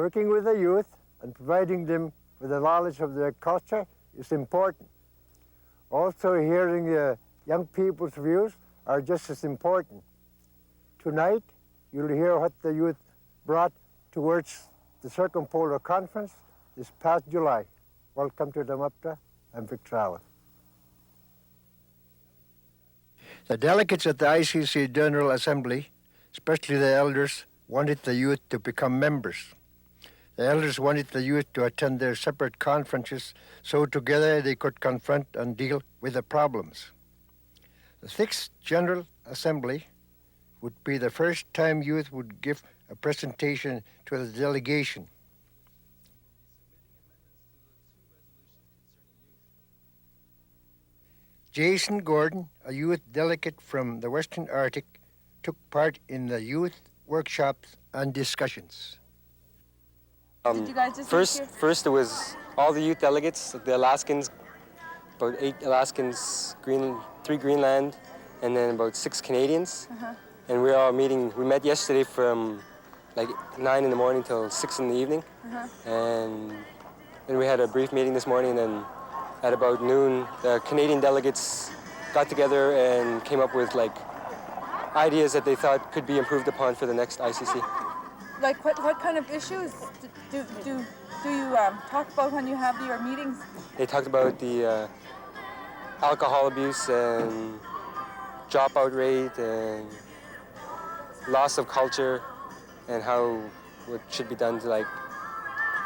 Working with the youth and providing them with the knowledge of their culture is important. Also, hearing young people's views are just as important. Tonight, you'll hear what the youth brought towards the Circumpolar Conference this past July. Welcome to TAMAPTA. I'm Victor Allen. The delegates at the ICC General Assembly, especially the elders, wanted the youth to become members. The elders wanted the youth to attend their separate conferences so together they could confront and deal with the problems. The 6th General Assembly would be the first time youth would give a presentation to the delegation. Jason Gordon, a youth delegate from the Western Arctic, took part in the youth workshops and discussions. Did you guys just first it was all the youth delegates, the Alaskans, about 8 Alaskans, 3 Greenland, and then about 6 Canadians. And we were all meeting. We met yesterday from like 9 in the morning till 6 in the evening. And then we had a brief meeting this morning, and then at about noon, the Canadian delegates got together and came up with like ideas that they thought could be improved upon for the next ICC. Like what kind of issues do you talk about when you have your meetings? They talked about the alcohol abuse and dropout rate and loss of culture and what should be done to like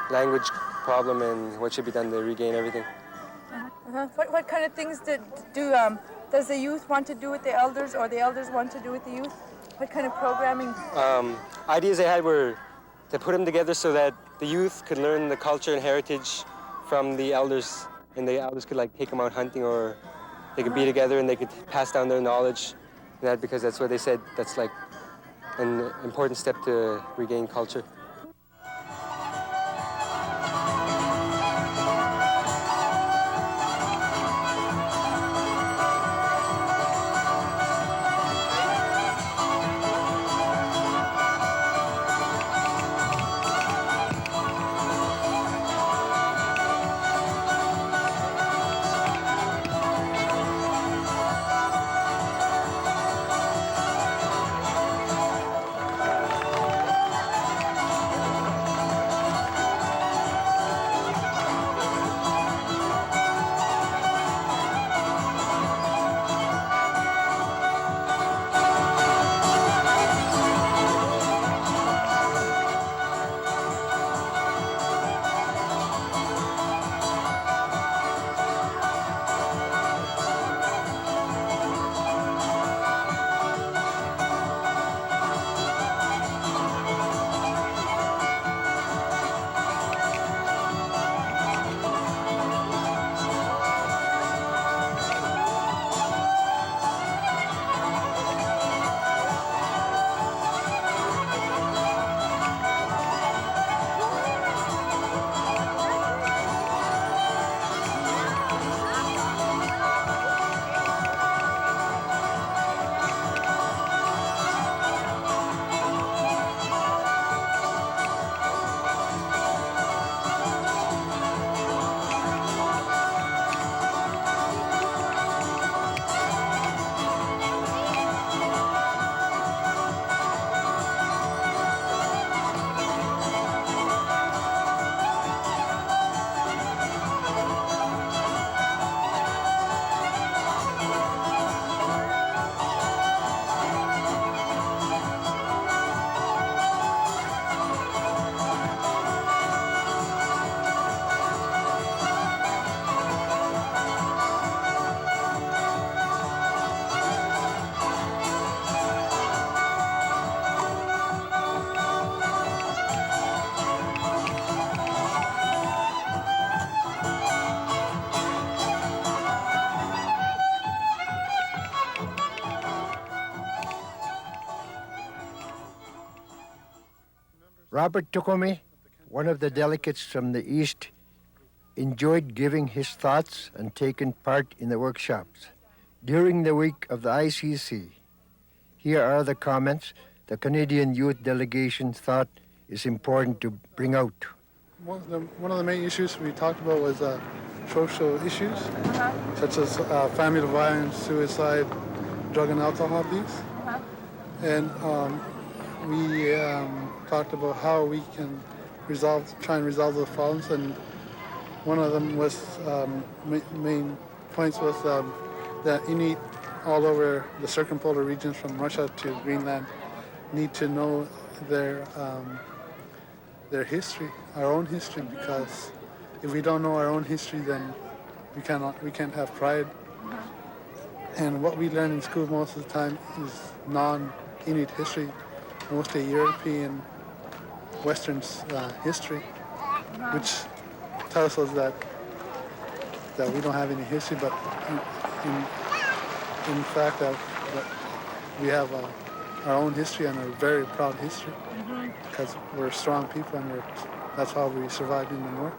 language problem and what should be done to regain everything. What kind of things does the youth want to do with the elders, or the elders want to do with the youth? What kind of programming? Ideas they had were to put them together so that the youth could learn the culture and heritage from the elders, and the elders could like take them out hunting, or they could be together and they could pass down their knowledge. And that because that's what they said. That's like an important step to regain culture. Robert Tukome, one of the delegates from the East, enjoyed giving his thoughts and taking part in the workshops. During the week of the ICC, here are the comments the Canadian youth delegation thought is important to bring out. One of the main issues we talked about was social issues, such as family violence, suicide, drug and alcohol abuse. And we talked about how we can try and resolve those problems. And one of them was, main points was that Inuit all over the circumpolar regions from Russia to Greenland need to know their history, our own history, because if we don't know our own history, then we can't have pride. And what we learn in school most of the time is non-Inuit history, mostly European, Western history, which tells us that we don't have any history, but in fact that we have our own history and a very proud history, because we're strong people and that's how we survived in the North.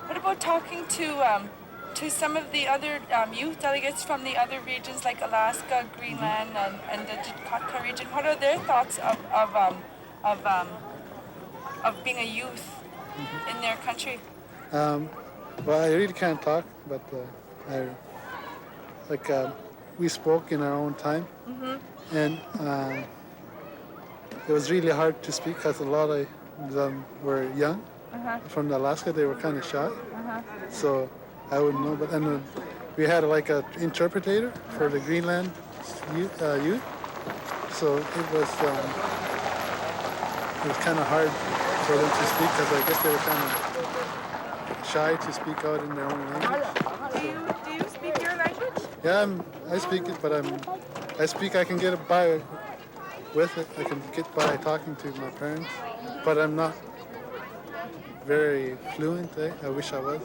What about talking to some of the other youth delegates from the other regions like Alaska, Greenland, and the Chukotka region? What are their thoughts of being a youth in their country? Well, I really can't talk, but we spoke in our own time, and it was really hard to speak because a lot of them were young. From Alaska, they were kind of shy, so I wouldn't know. But we had like an interpreter for the Greenland youth, so it was kind of hard for them to speak because I guess they were kind of shy to speak out in their own language. Do you speak your language? Yeah, I speak it, but I can get by with it. I can get by talking to my parents, but I'm not very fluent. I wish I was,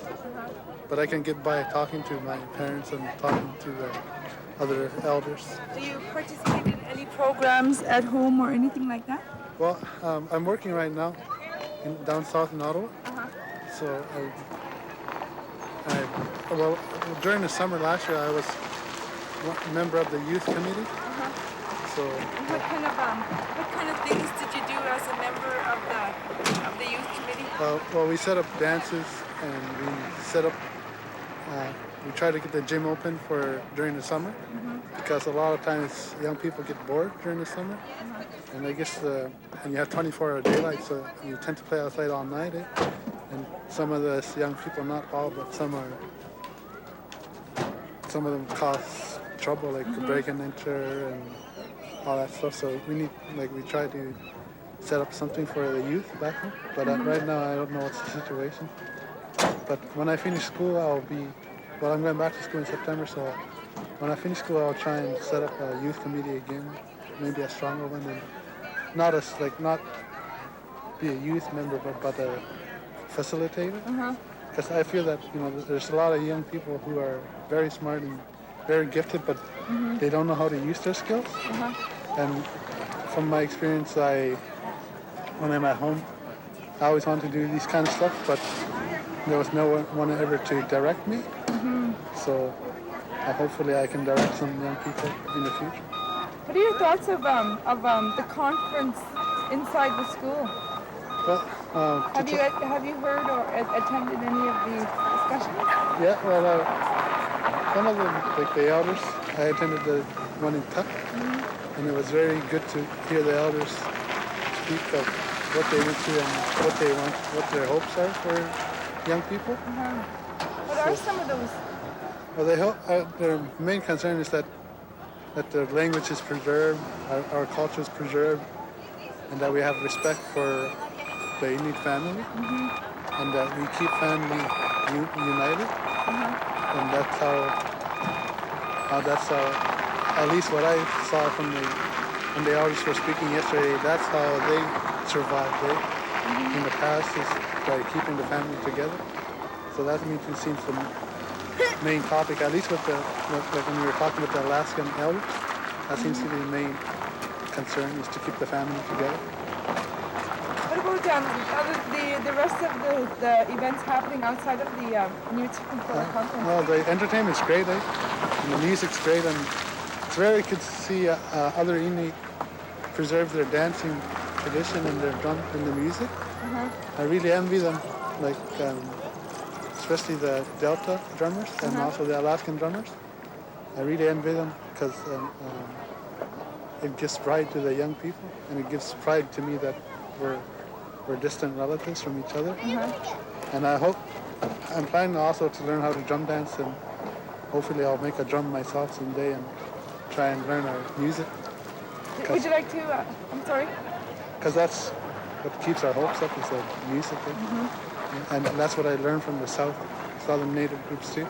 but I can get by talking to my parents and talking to other elders. Do you participate in any programs at home or anything like that? Well, I'm working right now down south in Ottawa. So well, during the summer last year, I was a member of the youth committee. So what kind of things did you do as a member of the youth committee? Well, we set up dances and we try to get the gym open during the summer, because a lot of times young people get bored during the summer, and I guess and you have 24-hour daylight, so you tend to play outside all night. And some of the young people, not all, but some of them cause trouble, like break and enter and all that stuff. So we try to set up something for the youth back home. But right now I don't know what's the situation. But when I finish school, I'm going back to school in September, so when I finish school, I'll try and set up a youth committee again, maybe a stronger one, and not be a youth member, but a facilitator. Because I feel that there's a lot of young people who are very smart and very gifted, but they don't know how to use their skills. And from my experience, when I'm at home, I always want to do these kind of stuff, but there was no one ever to direct me. So hopefully I can direct some young people in the future. What are your thoughts of the conference inside the school? Well, have you heard or attended any of the discussions? Yeah, well, some of them, like the elders, I attended the one in Tuck, and it was very good to hear the elders speak of what they went through and what they want, what their hopes are for young people. What are some of those? Well, their main concern is that their language is preserved, our culture is preserved, and that we have respect for the Inuit family, and that we keep family united, and that's how, at least what I saw when the elders were speaking yesterday, that's how they survived. In the past is by keeping the family together. So that seems the main topic, at least like when we were talking with the Alaskan elders, that seems to be the main concern, is to keep the family together. What about the rest of the events happening outside of the New Conference? Well, the entertainment's great, and the music's great, and it's very good to see other Inuit preserve their dancing tradition and their drum and the music. I really envy them, like especially the Delta drummers and also the Alaskan drummers. I really envy them because it gives pride to the young people, and it gives pride to me that we're distant relatives from each other. And I'm planning also to learn how to drum dance, and hopefully I'll make a drum myself someday and try and learn our music. Would you like to, I'm sorry? Because that's what keeps our hopes up is the music. And that's what I learned from the Southern Native groups too.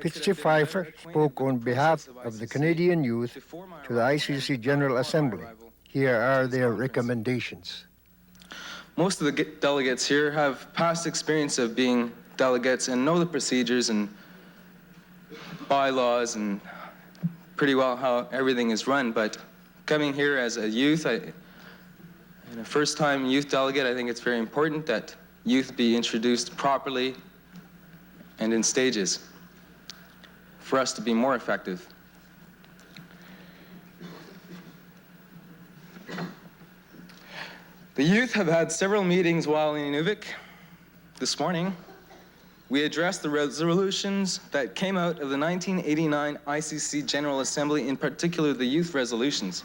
Pitsi Pfeifer spoke on behalf of the Canadian youth to the ICC General Assembly. Here are their recommendations. Most of the delegates here have past experience of being delegates and know the procedures and bylaws and pretty well how everything is run, but coming here as a youth, and a first-time youth delegate, I think it's very important that youth be introduced properly and in stages for us to be more effective. The youth have had several meetings while in Inuvik. This morning, we addressed the resolutions that came out of the 1989 ICC General Assembly, in particular the youth resolutions.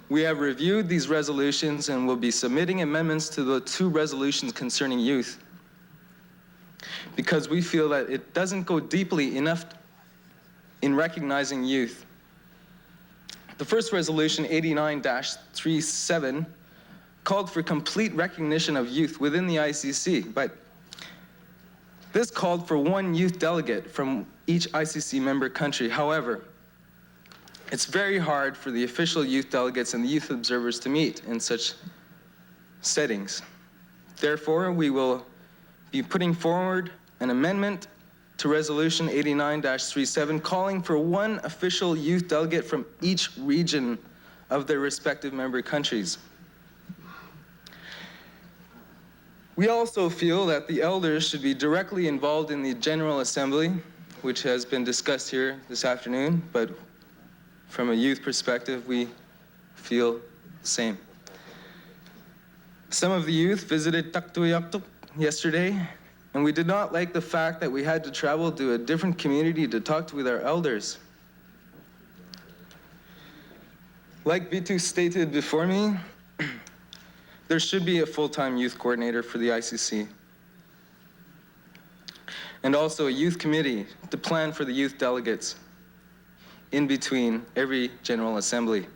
We have reviewed these resolutions and will be submitting amendments to the 2 resolutions concerning youth, because we feel that it doesn't go deeply enough in recognizing youth. The first resolution, 89-37, called for complete recognition of youth within the ICC, but this called for 1 youth delegate from each ICC member country. However, it's very hard for the official youth delegates and the youth observers to meet in such settings. Therefore, we will be putting forward an amendment to Resolution 89-37 calling for 1 official youth delegate from each region of their respective member countries. We also feel that the elders should be directly involved in the General Assembly, which has been discussed here this afternoon, but from a youth perspective, we feel the same. Some of the youth visited Taktoyaktuk yesterday, and we did not like the fact that we had to travel to a different community to talk with our elders. Like Bitu stated before me, there should be a full-time youth coordinator for the ICC, and also a youth committee to plan for the youth delegates in between every General Assembly.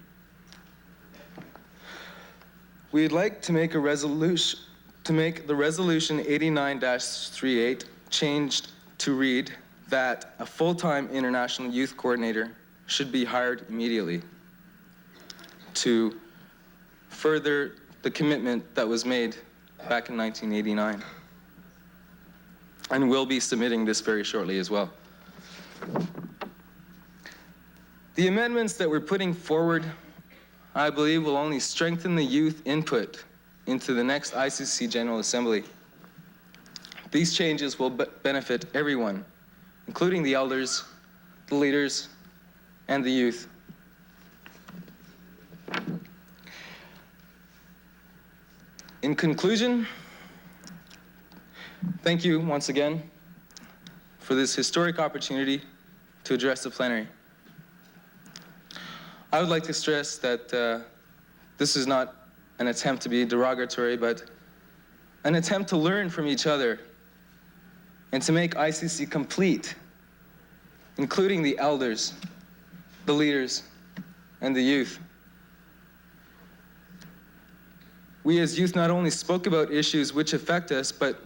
We'd like to make a resolution, to make the resolution 89-38 changed to read that a full-time international youth coordinator should be hired immediately to further the commitment that was made back in 1989. And we'll be submitting this very shortly as well. The amendments that we're putting forward, I believe, will only strengthen the youth input into the next ICC General Assembly. These changes will benefit everyone, including the elders, the leaders, and the youth. In conclusion, thank you once again for this historic opportunity to address the plenary. I would like to stress that this is not an attempt to be derogatory, but an attempt to learn from each other and to make ICC complete, including the elders, the leaders, and the youth. We as youth not only spoke about issues which affect us, but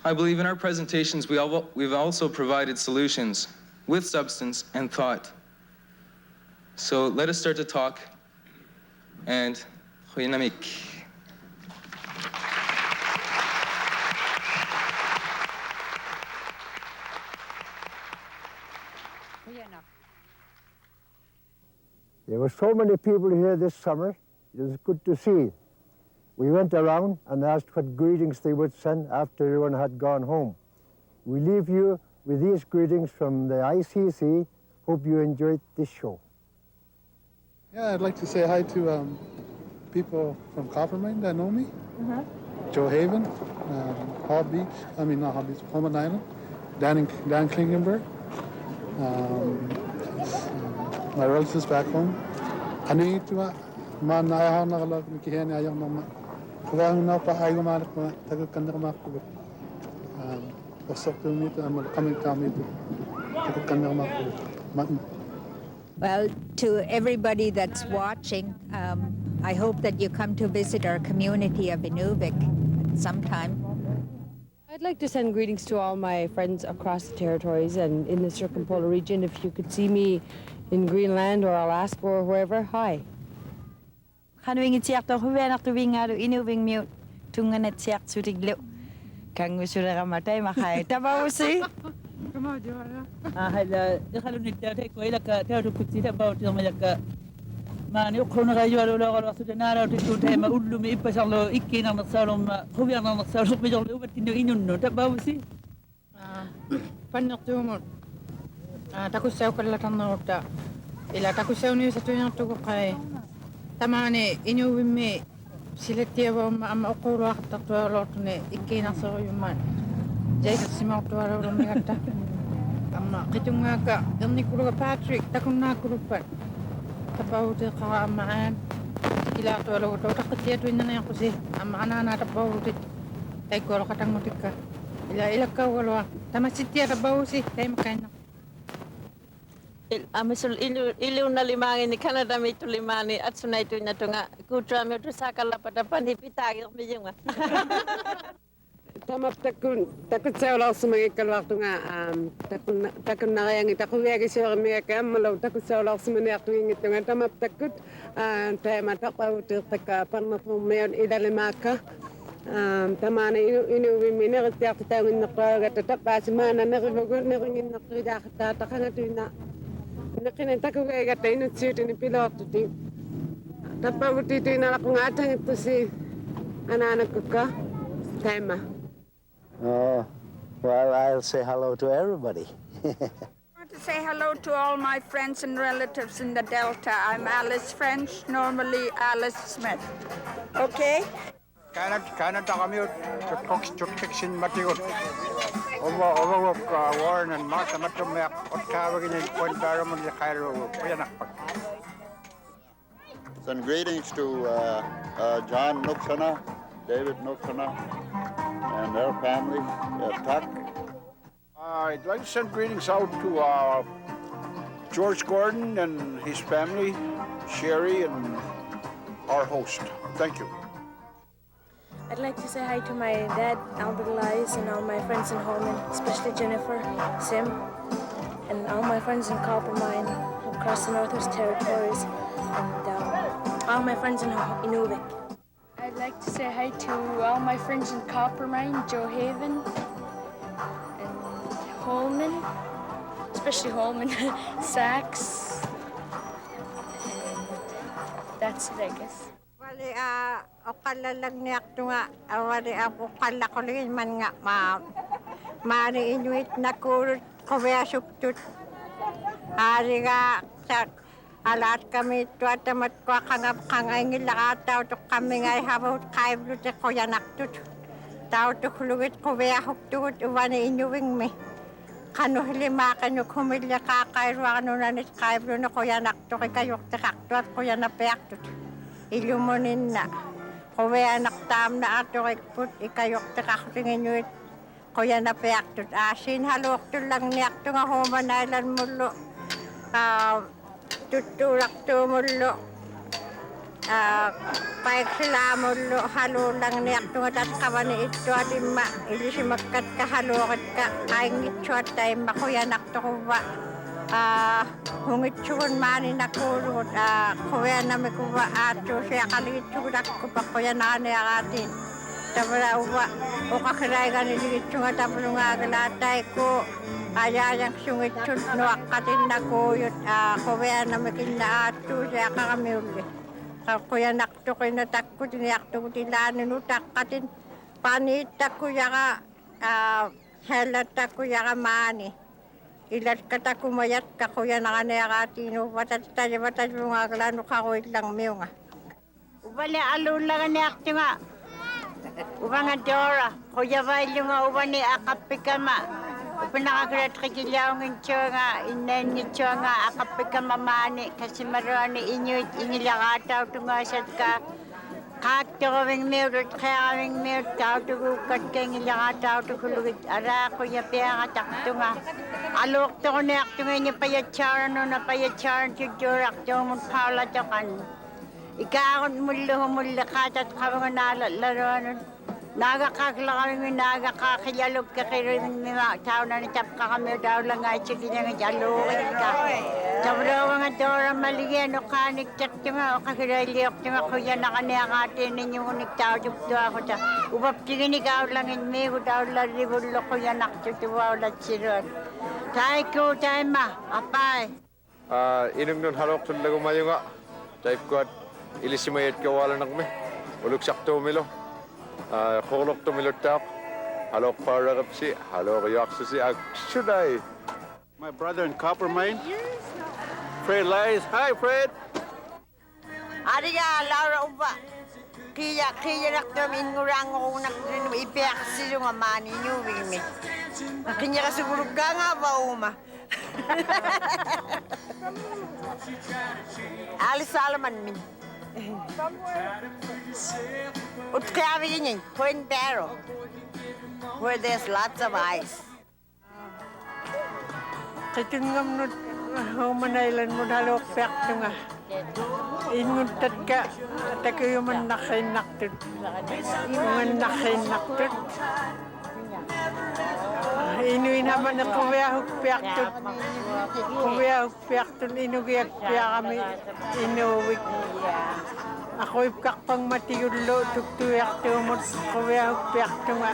I believe in our presentations we've also provided solutions with substance and thought. So let us start to talk, and Inuvik. There were so many people here this summer. It was good to see. We went around and asked what greetings they would send after everyone had gone home. We leave you with these greetings from the ICC. Hope you enjoyed this show. Yeah, I'd like to say hi to people from Coppermine that know me. Joe Haven, Hall Beach, not Hall Beach, Holman Island, Dan Klingenberg, my relatives back home. Ani tua man ayaw na kalog ni kihen ayaw na kuwang na pa ayaw manak ma tagal kanda ma ko. Osok to me to coming to tagal kanda ma ko. Well, to everybody that's watching, I hope that you come to visit our community of Inuvik sometime. I'd like to send greetings to all my friends across the territories and in the circumpolar region. If you could see me in Greenland or Alaska or wherever, hi. Kanuing itiak to huwen ak tuwing aro inuving mute tungan at siak sutiglo. Kang usura kamatay makay tabaw si. هلا دخلوا النتاتي كويلا كاتو كتير باو تيمالك ما نيقرون غيروا لو غلوا سودنا لو تكون ما أقول لهم إبى شغله إكينا نصارهم خوينا نصارهم بيجوا لو بتكنوا إنه تباو سي pannertuumut takussaukallatarnerutta ila takussauniusatuinertukuqqai tamaani inuuvimmi silattiavaumma amma uqquuluaqtartuarluortuni ikkiinarseruyummaat jaisassimaortualuulummigatta amma qitungaakka ernikuluga Patrick takunnaakkuluppat tapauteeqara ammaan ilaartualugu tautaqqittiatuinnaniaqusi amma anaana tapautit taikkualoqatangutikka ila ilakkaugalua tamassittia tapausi taimakkainna Amisul ilu na limangin ni Canada mitu limani at sunay tu na tunga kutra mi tu sakala padapan hipitagi mi junga. TAMAPTA takut seulausumagikalluartunga takun nariangi takuviagisiorimigaka ammalau takut seulausumaneartuingittunga TAMAPTAkkut teema taqautirtakka parnerpummion idalimaakka tamaana inuvimmi nerittiartitaunginnertuagatta tappaasimaana nerivugu neringinnertuidaaqattaa taqangatuina neqinen takuviagatta inutsiutini piloortuti tappavutituinalaqungaatangittusi anaanakukka teema. Well, I'll say hello to everybody. I want to say hello to all my friends and relatives in the Delta. I'm Alice French, normally Alice Smith. Okay? Kanat kami chuktiksin matigot. Overwork Warren and Martha Matumek, Otkawagin and Point Daramon Cairo, Puyanakpak. Send greetings to John Nuksana, David Nuksana, and their family at Tuck. I'd like to send greetings out to George Gordon and his family, Sherry, and our host. Thank you. I'd like to say hi to my dad, Albert Elias, and all my friends in Holman, especially Jennifer, Sim, and all my friends in Coppermine, across the Northwest Territories, and all my friends in Inuvik. I'd like to say hi to all my friends in Coppermine, Joe Haven, and Holman, especially Holman, Sachs, That's it, I guess. Wali okalalag niyak to nga wali okala ko rin man nga mani Inuit na kurut kuya suktut hari nga sa alat kami to atamat ko kangay ngilakataw to kami ngay habot kaiblo te kuya naktut tao to kulugit kuya huktut wani Inuvik me kanu hilima kanu kumilya kakairwa kanu nanis kaiblo na kuya nakto kayok te kakto at kuya na peaktut ilumunin na. Kuya anak tam na ato put ikayok te kaktingin nyo kuya na peaktut asin halok to lang niyak to nga human island mulo. Tutulak to mulo. Paik sila mulo halo lang niyak to nga tatkawan ni ito at ima ilisi magkat ka halokit ka kaing ito at tayo makuya anak to kuwa. Hungit chukun mani nakulot kuya na may kuwa ato siya kaligit chukudak ko pa kuya na akatin tabla uwa o kakiray ka niligit chunga tablo nga galatay ko ayayang sungit chut no akatin na kuyot kuya na may kina ato siya kakami uli kuya nakto ko natakot niyakto ko tilanin utakatin panita kuya ka helata kuya ka mani ilat kata kumayat ka kuya nakanayakatino batat mo nga kalano kakuit lang miyo nga. Ubali alula ka niyak nga. Uba nga Dora, kuya bail nga uba ni akapikama. Uba nakagalat kakilyaw ng nga, inayin ng nga akapikama mani kasi marami Inuit inilakataw tunga sa ka. Kakto kaming mirut, kaya kaming mirut, tao tugukat kaya ngilakataw tukulugit. Ara kuya piya katakto nga. Alok to ko niyak to nga niya payatsaran no na payatsaran si Jorak to mo pala to kan. Ikaakot mulo katat ka mga nalalaroan. Nagakakla kami nagakakiyalog ka kayo mga tao na nitap ka kami daw lang ay sige niya nga jalugin ka. Sabro mga Dora maligyan o kanik tat nga o kakilaliok nga kuya na kaniyakatin ninyo unik tao dito ako ta. Ubap tingin ikaw lang inmi ko daw laribulo kuya naktutuwa ulat sirot. Tay ko tay ma, apay. Inung nun halok tun lagu mayo nga. Tay ko at ilisimayat kawalan na kami. Uluk sakto milo. Kolok to milo tak. Halok para kapsi, halok yakso si agsuday. My brother in copper mine, Fred Lies. Hi, Fred. Ariga, Laura uba. Kaya nakto ingurang ko nakrin ipiak sila nga mani Inuvik mi. Kanya kasiguro ka nga ba uma? Alis alaman min. Ut kaya bigyan Point Barrow, where there's lots of ice. Katungam no human island mo halok pekto nga. Inguntat ka tayo man nakinaktut. Ingan nakinaktut. Inuin naman na kuya hukpiaktut. Kuya hukpiaktut inugiyak piya kami Inuvik. Ako ipkakpang matigulo tuktuyak tumot kuya hukpiaktut nga.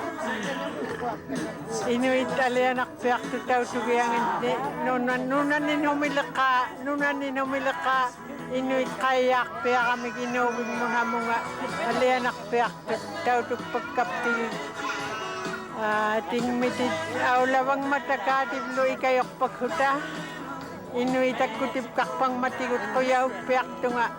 Inuit alianak piaktut tau tugiyang nunan ninumilaka Inuit kayak piya kami Inuvik mo na mga alianak piaktut tau tugpagkaptil. Tingmitit aulawang matakatip lo ikayok paghuta. Inuit at kutip kakpang matigot kuya upyak to nga.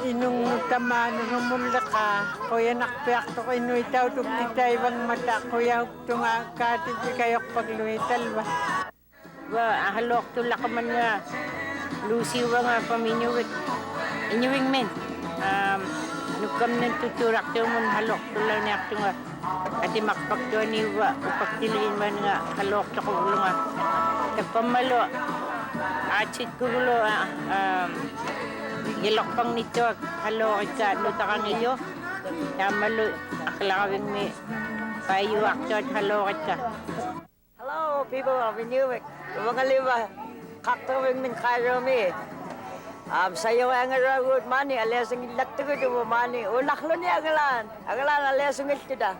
Inung taman rumula ka. Kuya nakpyak to ko inuit tau tugtitay bang mata. Kuya upto nga katip ikayok pagluital ba. Halok to lakaman nga. Lucy wa nga paminuwit. Inuvik men. Nukam ng tuturak to mun halok to lang niyak to nga. Ati makpagtuan niwa, upagtiliin man nga, halok sa kulo nga. Nagpamalo, atsit kulo, ilok pang nito, halok ka, luta kang iyo. Namalo, aklawing may payuak to at halok ka. Hello, people of Inuvik. Mga liba, kaktawing min kairami. Sayo ang aragot mani, alasang ilaktugo do mani. Ulaklo ni agalan alasang iltuda.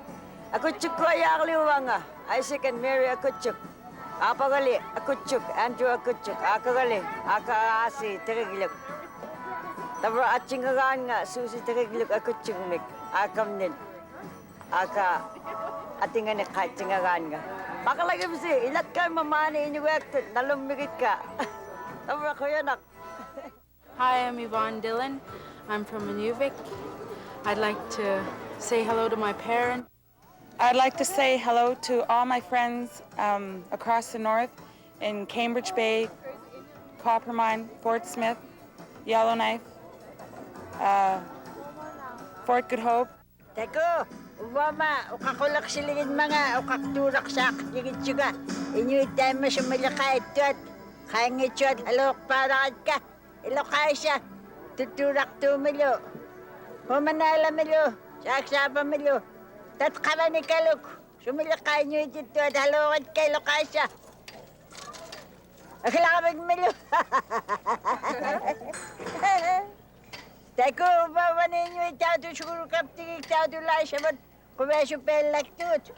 Ako chuk ko ayakliwa nga. Isaac and Mary ako chuk. Apagali ako chuk, Andrew ako chuk. Akagali, akaasi tirigilip. Tabra atsingagan nga susi tagigluk ako tsingmik. Akam nil. Aka atingan ni katsingagan nga. Makalagay mo si ilat ka mamani inuwek nalumigit ka. Tabra ko yanak. Hi, I'm Yvonne Dillon. I'm from Inuvik. I'd like to say hello to my parents. I'd like to say hello to all my friends across the north in Cambridge Bay, Coppermine, Fort Smith, Yellowknife, Fort Good Hope. Teko, umama, ukakulak silingin mga, ukakturak sa akigit juga. Inyo itay mo sumalakay ito at kaingit siya at alok para ka. Ilokay siya, tuturak tumilo. Humanala milo, saksaba milo. Tatkama ni kaluk, sumilakay nyo ito at halokat kay lokay siya. Akilakabag milo. Teko, umawanin nyo ito at siguro kaptigig ito at ulay siya mo. Kumesyo pelak tut.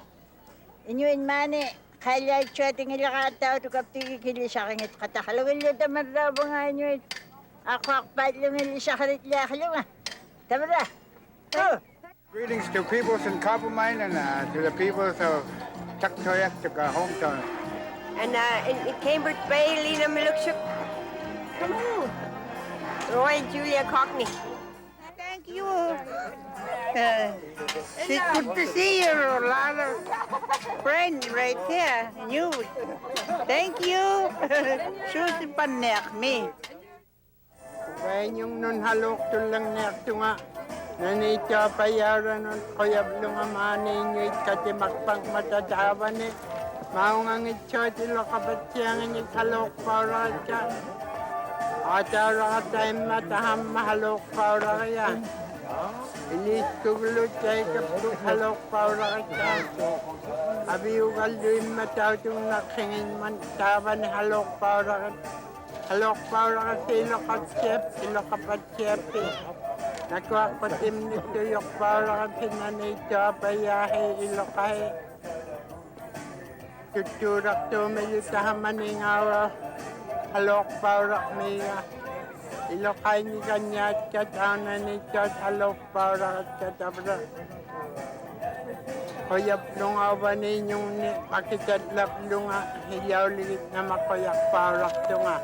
Inyuin mani, kaya ito at ingilaka ito at kaptigig hili sa kangit katakalawin nyo taman raw nga inyo ito. Ako akpat yung hili sa karitla kalunga. Tama na. Oh. Greetings to peoples in Coppermine and to the peoples of Tuktoyak, hometown. And in Cambridge Bay, Lena Milukshuk. Hello. Roy and Julia Cockney. Thank you. It's good to see you, a lot of friends right there. You. Thank you. Susi panek me. Kaya yung nun halok to lang nekto nga. Nanitya payaran nun kaya blunga mani nyo kasi makpang matatawa ni. Maungang ityo tilo kapatsiyang ni halok para ka. Atara ka tayo mataham mahalok para kaya. Ilis kugulo chay kapag halok para ka. Abiyugal doon matawtong nakingin man tawa ni halok para ka. Halok para ka silo kapatsiyap Nakuha ko tim nito yung para ka sinanito payahe ilokahe. Tuturak tumayo tahaman ng araw. Halok para miya. Ilokay ni kanya at katana nito at halok para at katabra. Kuyap lungawa ninyong pakitatlap lunga. Hiyaw ligit na makuyak para ito nga.